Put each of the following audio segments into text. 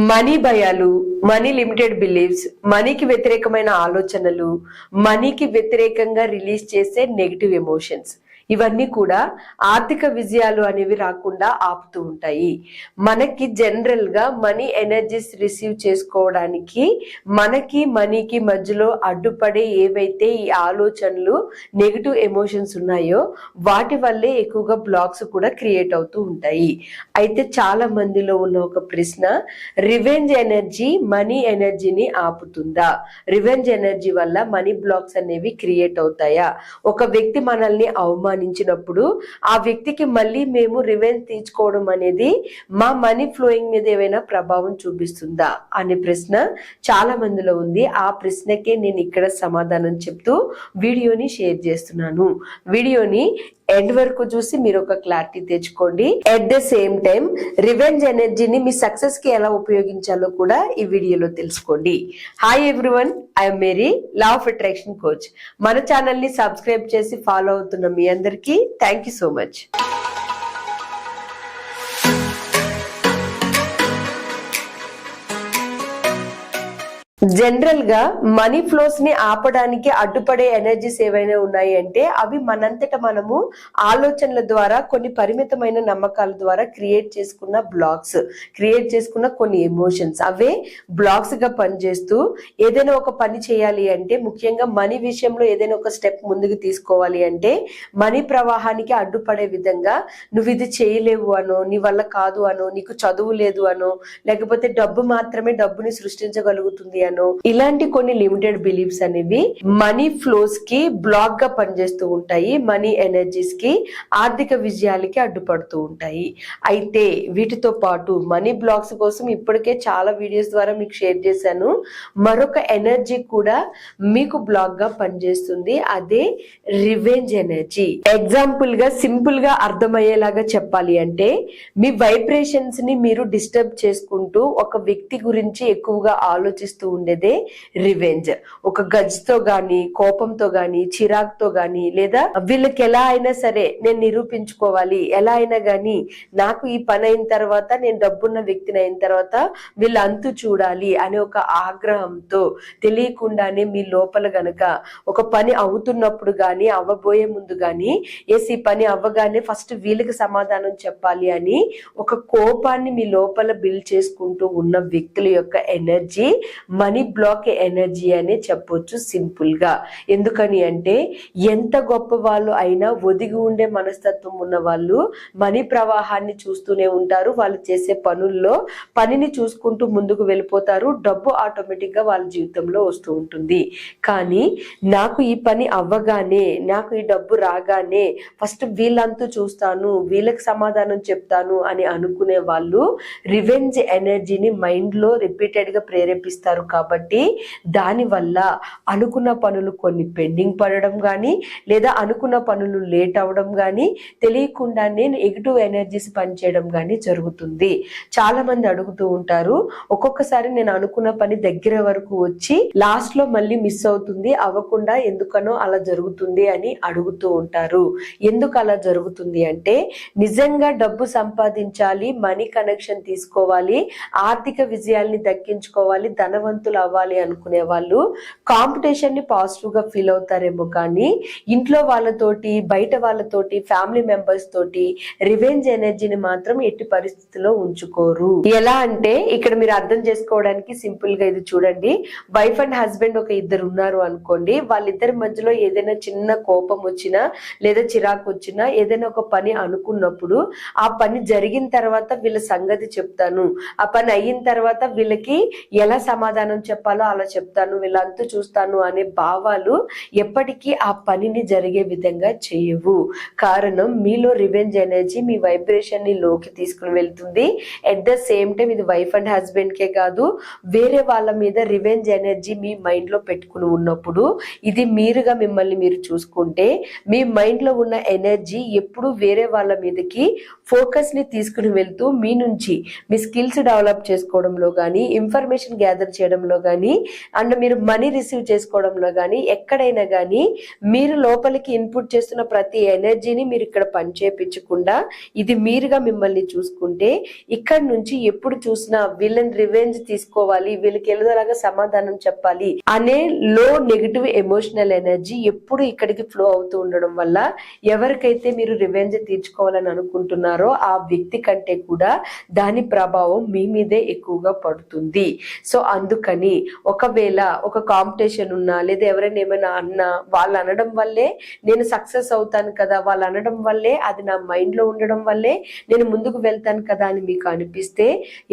Money భయాలు, money limited beliefs, మనీకి వ్యతిరేకమైన ఆలోచనలు, మనీకి వ్యతిరేకంగా రిలీజ్ చేసే నెగిటివ్ ఎమోషన్స్, ఇవన్నీ కూడా ఆర్థిక విజయాలు అనేవి రాకుండా ఆపుతూ ఉంటాయి. మనకి జనరల్ గా మనీ ఎనర్జీస్ రిసీవ్ చేసుకోవడానికి మనకి మనీకి మధ్యలో అడ్డుపడే ఏవైతే ఈ ఆలోచనలు నెగిటివ్ ఎమోషన్స్ ఉన్నాయో వాటి వల్లే ఎక్కువగా బ్లాక్స్ కూడా క్రియేట్ అవుతూ ఉంటాయి. అయితే చాలా మందిలో ఉన్న ఒక ప్రశ్న, రివెంజ్ ఎనర్జీ మనీ ఎనర్జీని ఆపుతుందా? రివెంజ్ ఎనర్జీ వల్ల మనీ బ్లాక్స్ అనేవి క్రియేట్ అవుతాయా? ఒక వ్యక్తి మనల్ని అవమానించినప్పుడు ఆ వ్యక్తికి మళ్ళీ మేము రివెంజ్ తీర్చుకోవడం అనేది మా మనీ ఫ్లోయింగ్ మీద ఏమైనా ప్రభావం చూపిస్తుందా అనే ప్రశ్న చాలా మందిలో ఉంది. ఆ ప్రశ్నకే నేను ఇక్కడ సమాధానం చెప్తూ వీడియోని షేర్ చేస్తున్నాను. వీడియోని ఎండ్ వరకు చూసి మీరు ఒక క్లారిటీ తెచ్చుకోండి. At the same time revenge ఎనర్జీని మీ సక్సెస్ కి ఎలా ఉపయోగించాలో కూడా ఈ వీడియోలో తెలుసుకోండి. Hi everyone, I'm Mary, law of attraction coach. మన ఛానల్ ని సబ్స్క్రైబ్ చేసి ఫాలో అవుతున్న మీ అందరికీ thank you so much. General గా మనీ ఫ్లోస్ ని ఆపడానికి అడ్డుపడే ఎనర్జీస్ ఏవైనా ఉన్నాయి అంటే అవి మనంతట మనము ఆలోచనల ద్వారా, కొన్ని పరిమితమైన నమ్మకాల ద్వారా క్రియేట్ చేసుకున్న బ్లాక్స్, క్రియేట్ చేసుకున్న కొన్ని ఎమోషన్స్, అవే బ్లాక్స్ గా పనిచేస్తూ ఏదైనా ఒక పని చేయాలి అంటే, ముఖ్యంగా మనీ విషయంలో ఏదైనా ఒక స్టెప్ ముందుకు తీసుకోవాలి అంటే మనీ ప్రవాహానికి అడ్డుపడే విధంగా నువ్వు ఇది చేయలేవు అనో, నీ వల్ల కాదు అనో, నీకు చదువు లేదు అనో, లేకపోతే డబ్బు మాత్రమే డబ్బుని సృష్టించగలుగుతుంది అనో, ఇలాంటి కొన్ని లిమిటెడ్ బిలీఫ్స్ అనేవి మనీ ఫ్లోస్ కి బ్లాక్ గా పనిచేస్తూ ఉంటాయి. మనీ ఎనర్జీస్ కి, ఆర్థిక విజయాలకి అడ్డుపడుతూ ఉంటాయి. అయితే వీటితో పాటు మనీ బ్లాక్స్ కోసం ఇప్పటికే చాలా వీడియోస్ ద్వారా మీకు షేర్ చేశాను. మరొక ఎనర్జీ కూడా మీకు బ్లాక్ గా పనిచేస్తుంది, అదే రివెంజ్ ఎనర్జీ. ఎగ్జాంపుల్ గా సింపుల్ గా అర్థమయ్యేలాగా చెప్పాలి అంటే, మీ వైబ్రేషన్స్ ని మీరు డిస్టర్బ్ చేసుకుంటూ ఒక వ్యక్తి గురించి ఎక్కువగా ఆలోచిస్తూ ఉండేదే రివెంజ్. ఒక గజ్తో గాని, కోపంతో గాని, చిరాకుతో గాని, లేదా వీళ్ళకి ఎలా అయినా సరే నేను నిరూపించుకోవాలి, ఎలా అయినా గాని నాకు ఈ పని అయిన తర్వాత, నేను డబ్బున్న వ్యక్తిని అయిన తర్వాత వీళ్ళ అంతు చూడాలి అనే ఒక ఆగ్రహంతో తెలియకుండానే మీ లోపల గనక ఒక పని అవుతున్నప్పుడు గాని, అవ్వబోయే ముందు గాని, ఈ పని అవ్వగానే ఫస్ట్ వీళ్ళకి సమాధానం చెప్పాలి అని ఒక కోపాన్ని మీ లోపల బిల్డ్ చేసుకుంటూ ఉన్న వ్యక్తుల యొక్క ఎనర్జీ మనీ బ్లాక్ ఎనర్జీ అనే చెప్పొచ్చు సింపుల్ గా. ఎందుకని అంటే, ఎంత గొప్ప వాళ్ళు అయినా ఒదిగి ఉండే మనస్తత్వం ఉన్న వాళ్ళు మనీ ప్రవాహాన్ని చూస్తూనే ఉంటారు. వాళ్ళు చేసే పనుల్లో పనిని చూసుకుంటూ ముందుకు వెళ్ళిపోతారు. డబ్బు ఆటోమేటిక్ గా వాళ్ళ జీవితంలో వస్తూ ఉంటుంది. కానీ నాకు ఈ పని అవ్వగానే, నాకు ఈ డబ్బు రాగానే ఫస్ట్ వీళ్ళంతూ చూస్తాను, వీళ్ళకి సమాధానం చెప్తాను అని అనుకునే వాళ్ళు రివెంజ్ ఎనర్జీని మైండ్ లో రిపీటెడ్ గా ప్రేరేపిస్తారు. కాబట్టి దాని వల్ల అనుకున్న పనులు కొన్ని పెండింగ్ పడడం కానీ, లేదా అనుకున్న పనులు లేట్ అవడం కానీ, తెలియకుండానే నెగిటివ్ ఎనర్జీస్ పనిచేయడం కానీ జరుగుతుంది. చాలా మంది అడుగుతూ ఉంటారు, ఒక్కొక్కసారి నేను అనుకున్న పని దగ్గర వరకు వచ్చి లాస్ట్ లో మళ్ళీ మిస్ అవుతుంది, అవ్వకుండా ఎందుకనో అలా జరుగుతుంది అని అడుగుతూ ఉంటారు. ఎందుకు అలా జరుగుతుంది అంటే, నిజంగా డబ్బు సంపాదించాలి, మనీ కనెక్షన్ తీసుకోవాలి, ఆర్థిక విజయాల్ని దక్కించుకోవాలి, ధనవంతులు అవ్వాలి అనుకునే వాళ్ళు కాంపిటీషన్ ని పాజిటివ్ గా ఫీల్ అవుతారేమో కానీ ఇంట్లో వాళ్ళతోటి, బయట వాళ్ళతోటి, ఫ్యామిలీ మెంబర్స్ తోటి రివెంజ్ ఎనర్జీని మాత్రం ఎట్టి పరిస్థితుల్లో ఉంచుకోరు. ఎలా అంటే, ఇక్కడ మీరు అర్థం చేసుకోవడానికి సింపుల్ గా ఇది చూడండి. వైఫ్ అండ్ హస్బెండ్ ఒక ఇద్దరు ఉన్నారు అనుకోండి. వాళ్ళిద్దరి మధ్యలో ఏదైనా చిన్న కోపం వచ్చినా, లేదా చిరాకు వచ్చినా, ఏదైనా ఒక పని అనుకున్నప్పుడు ఆ పని జరిగిన తర్వాత వీళ్ళ సంగతి చెప్తాను, ఆ పని అయిన తర్వాత వీళ్ళకి ఎలా సమాధానం చెప్పాలో అలా చెప్తాను, వీళ్ళంతా చూస్తాను అనే భావాలు ఎప్పటికీ ఆ పనిని జరిగే విధంగా చేయవు. కారణం, మీలో రివెంజ్ ఎనర్జీ మీ వైబ్రేషన్ ని లోకి తీసుకుని వెళ్తుంది. ఎట్ ద సేమ్ టైం ఇది వైఫ్ అండ్ హస్బెండ్ కే కాదు, వేరే వాళ్ళ మీద రివెంజ్ ఎనర్జీ మీ మైండ్ లో పెట్టుకుని ఉన్నప్పుడు, ఇది మీరుగా మిమ్మల్ని మీరు చూసుకుంటే మీ మైండ్ లో ఉన్న ఎనర్జీ ఎప్పుడు వేరే వాళ్ళ మీదకి ఫోకస్ ని తీసుకుని వెళ్తూ మీ నుంచి మీ స్కిల్స్ డెవలప్ చేసుకోవడంలో కానీ, ఇన్ఫర్మేషన్ గ్యాదర్ చేయడంలో చేసుకోవడంలో కానీ అండ్ మీరు మనీ రిసీవ్ చేసుకోవడంలో కానీ ఎక్కడైనా కానీ మీరు లోపలికి ఇన్పుట్ చేస్తున్న ప్రతి ఎనర్జీని మీరు ఇక్కడ పని చేయించకుండా ఇది మీరుగా మిమ్మల్ని చూసుకుంటే ఇక్కడ నుంచి ఎప్పుడు చూసినా వీళ్ళని రివెంజ్ తీసుకోవాలి, వీళ్ళకి ఎలాగా సమాధానం చెప్పాలి అనే లో నెగిటివ్ ఎమోషనల్ ఎనర్జీ ఎప్పుడు ఇక్కడికి ఫ్లో అవుతూ ఉండడం వల్ల ఎవరికైతే మీరు రివెంజ్ తీర్చుకోవాలని అనుకుంటున్నారో ఆ వ్యక్తి కంటే కూడా దాని ప్రభావం మీ మీదే ఎక్కువగా పడుతుంది. సో అందుకని ఒకవేళ ఒక కాంపిటీషన్ ఉన్నా లేదా ఎవరైనా ఏమైనా అన్నా వాళ్ళు అనడం వల్లే నేను సక్సెస్ అవుతాను కదా, వాళ్ళు అనడం వల్లే అది నా మైండ్ లో ఉండడం వల్లే నేను ముందుకు వెళ్తాను కదా అని మీకు అనిపిస్తే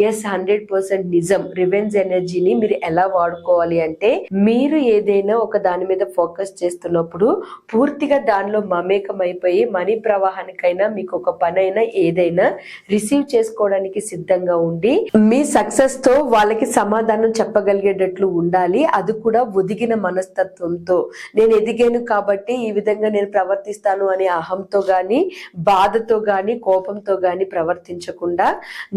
ఎస్ 100% నిజం. రివెంజ్ ఎనర్జీని మీరు ఎలా వాడుకోవాలి అంటే మీరు ఏదైనా ఒక దాని మీద ఫోకస్ చేస్తున్నప్పుడు పూర్తిగా దానిలో మమేకం అయిపోయి మనీ ప్రవాహానికైనా మీకు ఒక పని అయినా ఏదైనా రిసీవ్ చేసుకోవడానికి సిద్ధంగా ఉండి మీ సక్సెస్ తో వాళ్ళకి సమాధానం చెప్పగలిగేటట్లు ఉండాలి. అది కూడా ఒదిగిన మనస్తత్వంతో. నేను ఎదిగాను కాబట్టి ఈ విధంగా నేను ప్రవర్తిస్తాను అనే అహంతో గాని బాధతో గాని కోపంతో గాని ప్రవర్తించకుండా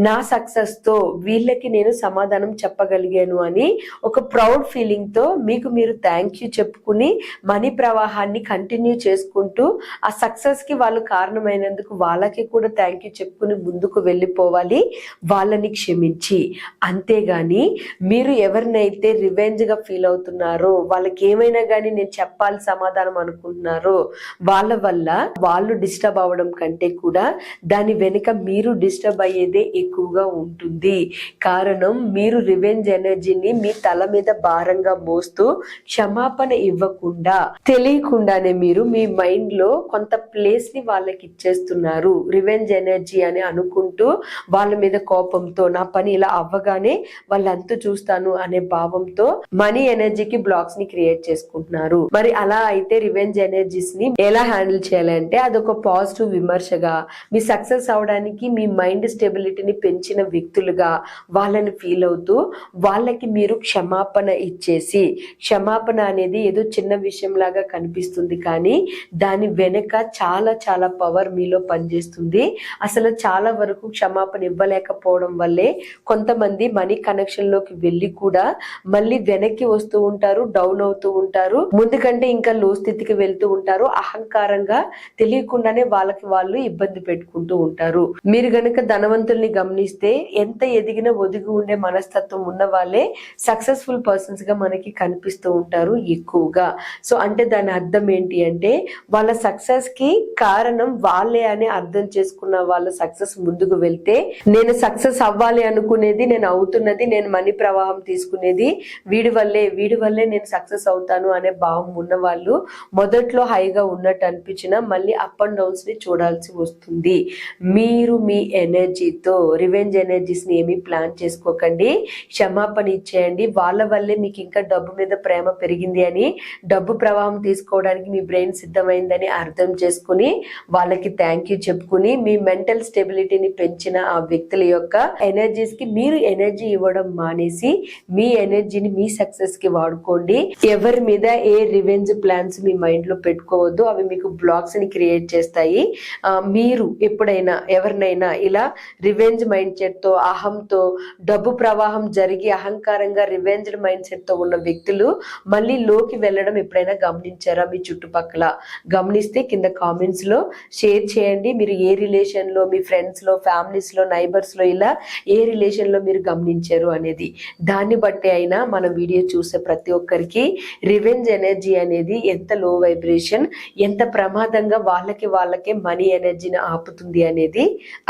నా సక్సెస్ తో వీళ్ళకి నేను సమాధానం చెప్పగలిగాను అని ఒక ప్రౌడ్ ఫీలింగ్ తో మీకు మీరు థ్యాంక్ యూ చెప్పుకుని మనీ ప్రవాహాన్ని కంటిన్యూ చేసుకుంటూ ఆ సక్సెస్ కి వాళ్ళు కారణమైనందుకు వాళ్ళకి కూడా థ్యాంక్ యూ చెప్పుకుని ముందుకు వెళ్ళిపోవాలి, వాళ్ళని క్షమించి. అంతేగాని మీరు ఎవరినైతే రివెంజ్ గా ఫీల్ అవుతున్నారో వాళ్ళకి ఏమైనా కానీ నేను చెప్పాలి సమాధానం అనుకుంటున్నారో వాళ్ళ వల్ల వాళ్ళు డిస్టర్బ్ అవ్వడం కంటే కూడా దాని వెనుక మీరు డిస్టర్బ్ అయ్యేదే ఎక్కువగా ఉంటుంది. కారణం మీరు రివెంజ్ ఎనర్జీని మీ తల మీద భారంగా మోస్తూ క్షమాపణ ఇవ్వకుండా తెలియకుండానే మీరు మీ మైండ్ లో కొంత ప్లేస్ ని వాళ్ళకి ఇచ్చేస్తున్నారు. రివెంజ్ ఎనర్జీ అని అనుకుంటూ వాళ్ళ మీద కోపంతో నా పని ఇలా అవ్వగానే వాళ్ళంతా చూస్తాను అనే భావంతో మనీ ఎనర్జీకి బ్లాక్స్ ని క్రియేట్ చేసుకుంటున్నారు. మరి అలా అయితే రివెంజ్ ఎనర్జీస్ ని ఎలా హ్యాండిల్ చేయాలంటే అదొక పాజిటివ్ విమర్శగా, మీ సక్సెస్ అవడానికి మీ మైండ్ స్టెబిలిటీని పెంచిన వ్యక్తులుగా వాళ్ళని ఫీల్ అవుతూ వాళ్ళకి మీరు క్షమాపణ ఇచ్చేసి, క్షమాపణ అనేది ఏదో చిన్న విషయం లాగా కనిపిస్తుంది కానీ దాని వెనక చాలా చాలా పవర్ మీలో పనిచేస్తుంది. అసలు చాలా వరకు క్షమాపణ ఇవ్వలేకపోవడం వల్లే కొంతమంది మనీ కనెక్షన్ లోకి వెళ్ళి కూడా మళ్ళీ వెనక్కి వస్తూ ఉంటారు, డౌన్ అవుతూ ఉంటారు, ముందు కంటే ఇంకా లో స్థితికి వెళ్తూ ఉంటారు. అహంకారంగా తెలియకుండానే వాళ్ళకి వాళ్ళు ఇబ్బంది పెట్టుకుంటూ ఉంటారు. మీరు గనక ధనవంతుల్ని గమనిస్తే ఎంత ఎదిగినా ఒదిగి ఉండే మనస్తత్వం ఉన్న వాళ్ళే సక్సెస్ఫుల్ పర్సన్స్ గా మనకి కనిపిస్తూ ఉంటారు ఎక్కువగా. సో అంటే దాని అర్థం ఏంటి అంటే వాళ్ళ సక్సెస్ కి కారణం వాళ్ళే అని అర్థం చేసుకున్న వాళ్ళ సక్సెస్ ముందుకు వెళ్తే, నేను సక్సెస్ అవ్వాలి అనుకునేది, నేను అవుతున్నది, నేను మనీ ప్రవాహం తీసుకునేది వీడి వల్లే నేను సక్సెస్ అవుతాను అనే భావం ఉన్న వాళ్ళు మొదట్లో హైగా ఉన్నట్టు అనిపించినా మళ్ళీ అప్ అండ్ డౌన్స్ ని చూడాల్సి వస్తుంది. మీరు మీ ఎనర్జీతో రివెంజ్ ఎనర్జీస్ ని ఏమీ ప్లాన్ చేసుకోకండి, క్షమాపణ ఇచ్చేయండి. వాళ్ళ వల్లే మీకు ఇంకా డబ్బు మీద ప్రేమ పెరిగింది అని, డబ్బు ప్రవాహం తీసుకోవడానికి మీ బ్రెయిన్ సిద్ధమైందని అర్థం చేసుకుని వాళ్ళకి థ్యాంక్ యూ చెప్పుకుని మీ మెంటల్ స్టెబిలిటీని పెంచిన ఆ వ్యక్తుల యొక్క ఎనర్జీస్ కి మీరు ఎనర్జీ ఇవ్వడం మానేసి మీ ఎనర్జీని మీ సక్సెస్ కి వాడుకోండి. ఎవరి మీద ఏ రివెంజ్ ప్లాన్స్ మీ మైండ్ లో పెట్టుకోవద్దు, అవి మీకు బ్లాక్స్ ని క్రియేట్ చేస్తాయి. మీరు ఎప్పుడైనా ఎవరినైనా ఇలా రివెంజ్ మైండ్ సెట్ తో, అహంతో, డబ్బు ప్రవాహం జరిగి అహంకారంగా రివెంజ్ మైండ్ సెట్ తో ఉన్న వ్యక్తులు మళ్ళీ లోకి వెళ్ళడం ఎప్పుడైనా గమనించారా? మీ చుట్టుపక్కల గమనిస్తే కింద కామెంట్స్ లో షేర్ చేయండి. మీరు ఏ రిలేషన్ లో, మీ ఫ్రెండ్స్ లో, ఫ్యామిలీస్ లో, నైబర్స్ లో ఇలా ఏ రిలేషన్ లో మీరు గమనించారు అనేది, దాన్ని బట్టి అయినా మన వీడియో చూసే ప్రతి ఒక్కరికి రివెంజ్ ఎనర్జీ అనేది ఎంత లో వైబ్రేషన్, ఎంత ప్రమాదంగా వాళ్ళకే మనీ ఎనర్జీని ఆపుతుంది అనేది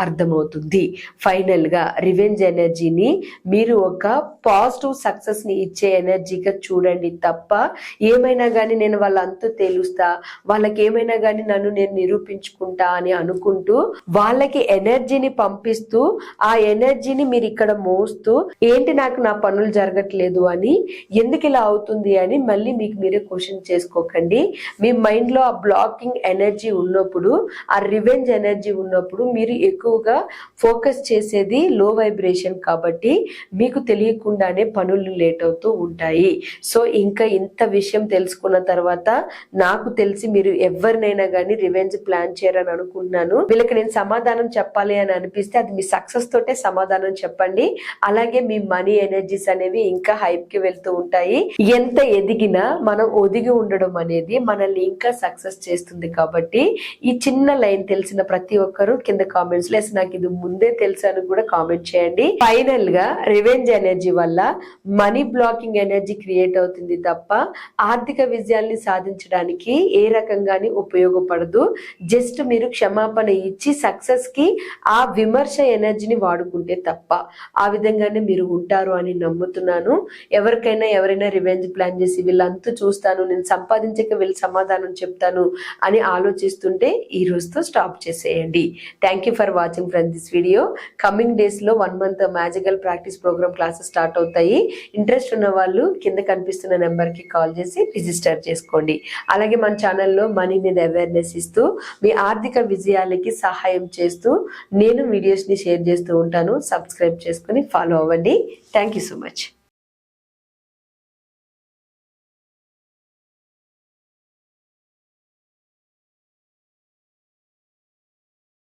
అర్థమవుతుంది. ఫైనల్ గా రివెంజ్ ఎనర్జీని మీరు ఒక పాజిటివ్ సక్సెస్ ని ఇచ్చే ఎనర్జీగా చూడండి తప్ప ఏమైనా కానీ నేను వాళ్ళ అంతు తేలుస్తా, వాళ్ళకి ఏమైనా కానీ నన్ను నేను నిరూపించుకుంటా అని అనుకుంటూ వాళ్ళకి ఎనర్జీని పంపిస్తూ ఆ ఎనర్జీని మీరు ఇక్కడ మోస్తూ ఏంటి నాకు నా పనులు జరగట్లేదు అని, ఎందుకు ఇలా అవుతుంది అని మళ్ళీ మీకు మీరే క్వశ్చన్ చేసుకోకండి. మీ మైండ్ లో ఆ బ్లాకింగ్ ఎనర్జీ ఉన్నప్పుడు, ఆ రివెంజ్ ఎనర్జీ ఉన్నప్పుడు మీరు ఎక్కువగా ఫోకస్ చేసేది లో వైబ్రేషన్ కాబట్టి మీకు తెలియకుండానే పనులు లేట్ అవుతూ ఉంటాయి. సో ఇంకా ఇంత విషయం తెలుసుకున్న తర్వాత నాకు తెలిసి మీరు ఎవరినైనా కానీ రివెంజ్ ప్లాన్ చేయాలని అనుకుంటున్నాను. వీళ్ళకి నేను సమాధానం చెప్పాలి అని అనిపిస్తే అది మీ సక్సెస్ తోటే సమాధానం చెప్పండి. అలాగే మీ మనీ ఎనర్జీస్ అనేవి అనేవి ఇంకా హైప్ కి వెళ్తూ ఉంటాయి. ఎంత ఎదిగినా మనం ఒదిగి ఉండడం అనేది మనల్ని ఇంకా సక్సెస్ చేస్తుంది. కాబట్టి ఈ చిన్న లైన్ తెలిసిన ప్రతి ఒక్కరు కింద కామెంట్స్ లో నాకు ఇది ముందే తెలుసు అని కూడా కామెంట్ చేయండి. ఫైనల్ గా రివెంజ్ ఎనర్జీ వల్ల మనీ బ్లాకింగ్ ఎనర్జీ క్రియేట్ అవుతుంది తప్ప ఆర్థిక విజయాల్ని సాధించడానికి ఏ రకంగాని ఉపయోగపడదు. జస్ట్ మీరు క్షమాపణ ఇచ్చి సక్సెస్ కి ఆ విమర్శ ఎనర్జీని వాడుకుంటే తప్ప ఆ విధంగానే మీరు ఉంటారు అని నమ్ముతున్నాను. ఎవరైనా రివెంజ్ ప్లాన్ చేసి వీళ్ళంతా చూస్తాను, నేను సంపాదించక వీళ్ళు సమాధానం చెప్తాను అని ఆలోచిస్తుంటే ఈ రోజుతో స్టాప్ చేసేయండి. Thank you for watching friends this video. Coming days లో 1 month magical practice program classes start అవుతాయి. ఇంట్రెస్ట్ ఉన్న వాళ్ళు కింద కనిపిస్తున్న నెంబర్ కి కాల్ చేసి రిజిస్టర్ చేసుకోండి. అలాగే మన ఛానల్లో మనీ మీద అవేర్నెస్ ఇస్తూ మీ ఆర్థిక విజయాలకి సహాయం చేస్తూ నేను వీడియోస్ ని షేర్ చేస్తూ ఉంటాను. సబ్స్క్రైబ్ చేసుకుని ఫాలో అవ్వండి. Thank you so much.